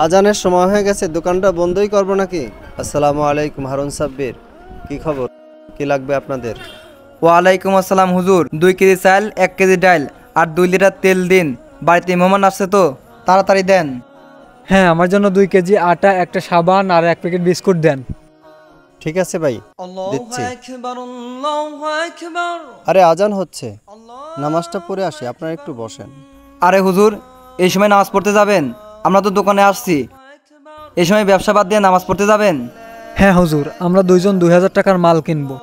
আজানের সময় হয়ে গেছে, দোকানটা বন্ধই করবো নাকি? আসসালামু আলাইকুম হারুন সাব্বির, কি খবর, কি লাগবে আপনাদের? ওয়ালাইকুম আসসালাম হুজুর, 2 কেজি চাল, 1 কেজি ডাল আর 2 লিটার তেল দিন। বাড়িতে মেহমান আসছে তো, তাড়াতাড়ি দেন। হ্যাঁ, আমার জন্য 2 কেজি আটা, একটা সাবান আর 1 প্যাকেট বিস্কুট দেন। ঠিক আছে ভাই, দিচ্ছি। আরে আজান হচ্ছে, নামাজটা পড়ে আসি, আপনারা একটু বসেন। আরে হুজুর, এই সময় নামাজ পড়তে যাবেন? আমরা তো দোকানে আসছি, এই সময় ব্যবসা বাদ দিয়ে নামাজ পড়তে যাবেন? হ্যাঁ হুজুর, আমরা দুইজন 2000 টাকার মাল কিনবো।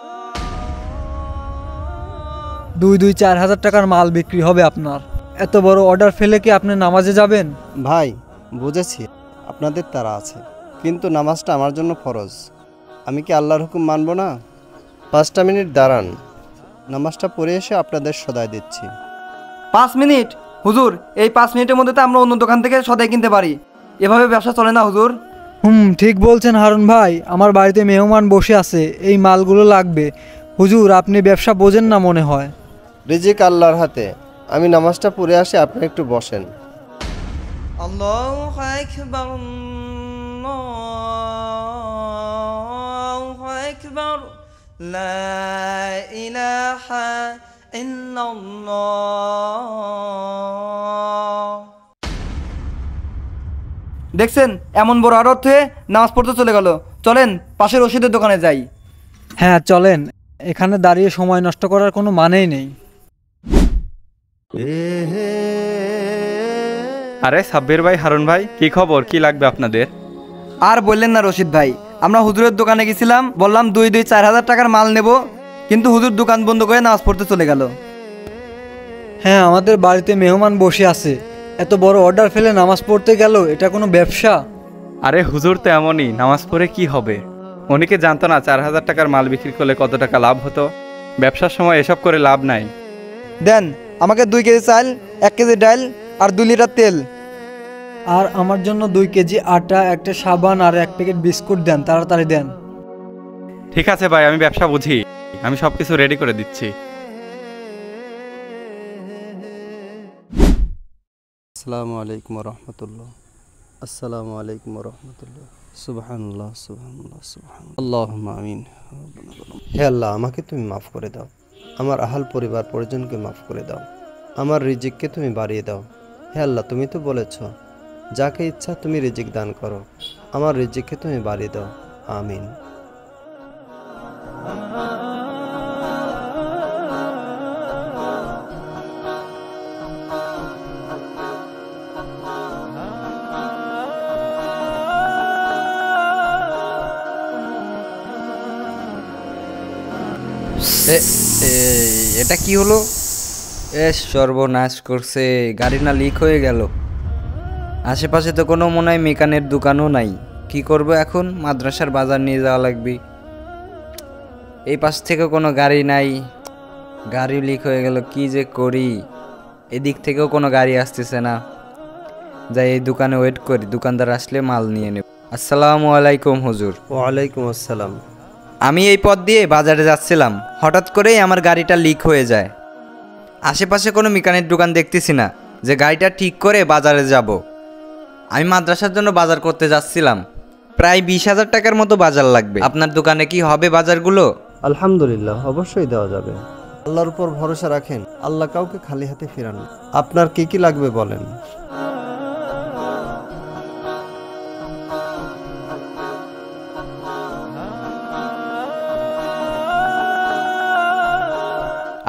4,000 টাকার মাল বিক্রি হবে আপনার। এত বড় অর্ডার ফেলে কি আপনি নামাজে যাবেন? ভাই বুঝেছি আপনাদের তারা আছে, কিন্তু নামাজটা আমার জন্য ফরজ। আমি কি আল্লাহর হুকুম মানব না? 5টা মিনিট দাঁড়ান, নামাজটা পড়ে এসে আপনাদের সদাই দিচ্ছি। 5 মিনিট? হুজুর, এই 5 মিনিটের মধ্যে তো আমরা অন্য দোকান থেকে সদাই কিনতে পারি, এভাবে ব্যবসা চলে না হুজুর। ঠিক বলছেন হারুন ভাই, আমার বাড়িতে মেহমান বসে আছে, এই মালগুলো লাগবে। হুজুর, আপনি ব্যবসা বোঝেন না মনে হয়। রিজিক আল্লাহর হাতে, আমি নামাজটা পড়ে আসি, আপনি একটু বসেন। আল্লাহু আকবার, আল্লাহু আকবার, লা ইলাহা ইল্লাল্লাহ। দেখছেন, এমন বড় অর্থে নামাজ পড়তে চলে গেল। চলেন পাশের রশিদের দোকানে যাই। হ্যাঁ চলেন, এখানে দাঁড়িয়ে সময় নষ্ট করার কোনো মানেই নেই। আরে সাব্বির ভাই, হারুন ভাই, কি খবর, কি লাগবে আপনাদের? আর বললেন না রশিদ ভাই, আমরা হুজুরের দোকানে গেছিলাম, বললাম 4,000 টাকার মাল নেব, কিন্তু হুজুর দোকান বন্ধ করে নামাজ পড়তে চলে গেল। হ্যাঁ, আমাদের বাড়িতে মেহমান বসে আছে, এত বড় অর্ডার ফেলে নামাজ পড়তে গেল, এটা কোনো ব্যবসা? আরে হুজুর তো এমনই, নামাজ পড়ে কি হবে? উনিকে জানতো না 4,000 টাকার মাল বিক্রি করলে কত টাকা লাভ হতো? ব্যবসার সময় এসব করে লাভ নাই। দেন আমাকে 2 কেজি চাল, 1 কেজি ডাল আর 2 লিটার তেল। আর আমার জন্য 2 কেজি আটা, একটা সাবান আর 1 প্যাকেট বিস্কুট দেন, তাড়াতাড়ি দেন। ঠিক আছে ভাই, আমি ব্যবসা বুঝি, আমি সব কিছু রেডি করে দিচ্ছি। আসসালামু আলাইকুম রহমতুল্লাহ, আসসালামু আলাইকুম রহমতুল্লাহ, সুবহানাল্লাহ সুবহানাল্লাহ সুবহানাল্লাহ, আল্লাহুম্মা আমিন। হে আল্লাহ, আমাকে তুমি মাফ করে দাও, আমার আহাল পরিবার পরিজনকে মাফ করে দাও, আমার রিজিককে তুমি বাড়িয়ে দাও। হে আল্লাহ, তুমি তো বলেছ যাকে ইচ্ছা তুমি রিজিক দান করো, আমার রিজিককে তুমি বাড়িয়ে দাও, আমিন। এটা কি হলো? সর্বনাশ করছে, গাড়ি না লিক হয়ে গেল। আশেপাশে তো কোনো মনে হয় মেকানের দোকানও নাই। কি করব এখন? মাদ্রাসার বাজার নিয়ে যাওয়া লাগবে। এই পাশ থেকে কোনো গাড়ি নাই, গাড়ি লিক হয়ে গেল, কি যে করি। এদিক থেকেও কোনো গাড়ি আসতেছে না, যাই এই দোকানে ওয়েট করি, দোকানদার আসলে মাল নিয়ে নেব। আসসালামু আলাইকুম হুজুর। ওয়ালাইকুম আসসালাম। আমি এই পথ দিয়ে বাজারে যাচ্ছিলাম, হঠাৎ করেই আমার গাড়িটা লিক হয়ে যায়। আশেপাশে কোনো মেকানিক দোকান দেখতেছি না যে গাড়িটা ঠিক করে বাজারে যাব। আমি মাদ্রাসার জন্য বাজার করতে যাচ্ছিলাম, প্রায় 20,000 টাকার মতো বাজার লাগবে। আপনার দোকানে কি হবে বাজারগুলো? আলহামদুলিল্লাহ, অবশ্যই দেওয়া যাবে। আল্লাহর উপর ভরসা রাখেন, আল্লাহ কাউকে খালি হাতে ফেরান না। আপনার কি কি লাগবে বলেন?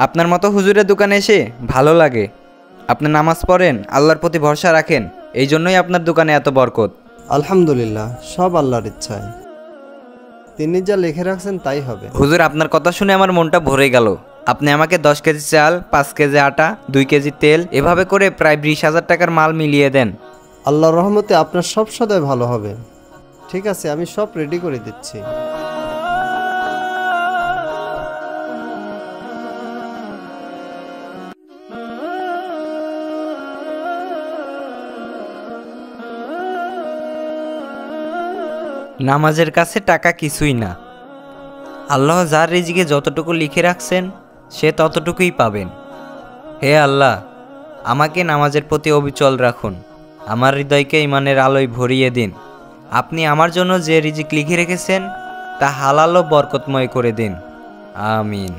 আপনার মতো হুজুরের দোকানে এসে ভালো লাগে। আপনি নামাজ পড়েন, আল্লাহর প্রতি ভরসা রাখেন, এই জন্যই আপনার দোকানে এত বরকত। আলহামদুলিল্লাহ, সব আল্লাহর ইচ্ছায়, তিনি যা লিখে রাখছেন তাই হবে। হুজুর, আপনার কথা শুনে আমার মনটা ভরে গেল। আপনি আমাকে 10 কেজি চাল, 5 কেজি আটা, 2 কেজি তেল, এভাবে করে প্রায় 20,000 টাকার মাল মিলিয়ে দেন। আল্লাহর রহমতে আপনার সব সদাই ভালো হবে। ঠিক আছে, আমি সব রেডি করে দিচ্ছি। নামাজের কাছে টাকা কিছুই না। আল্লাহ যার রিজিকে যতটুকু লিখে রাখছেন সে ততটুকুই পাবেন। হে আল্লাহ, আমাকে নামাজের প্রতি অবিচল রাখুন। আমার হৃদয়কে ইমানের আলোয় ভরিয়ে দিন। আপনি আমার জন্য যে রিজিক লিখে রেখেছেন তা হালাল ও বরকতময় করে দিন। আমিন।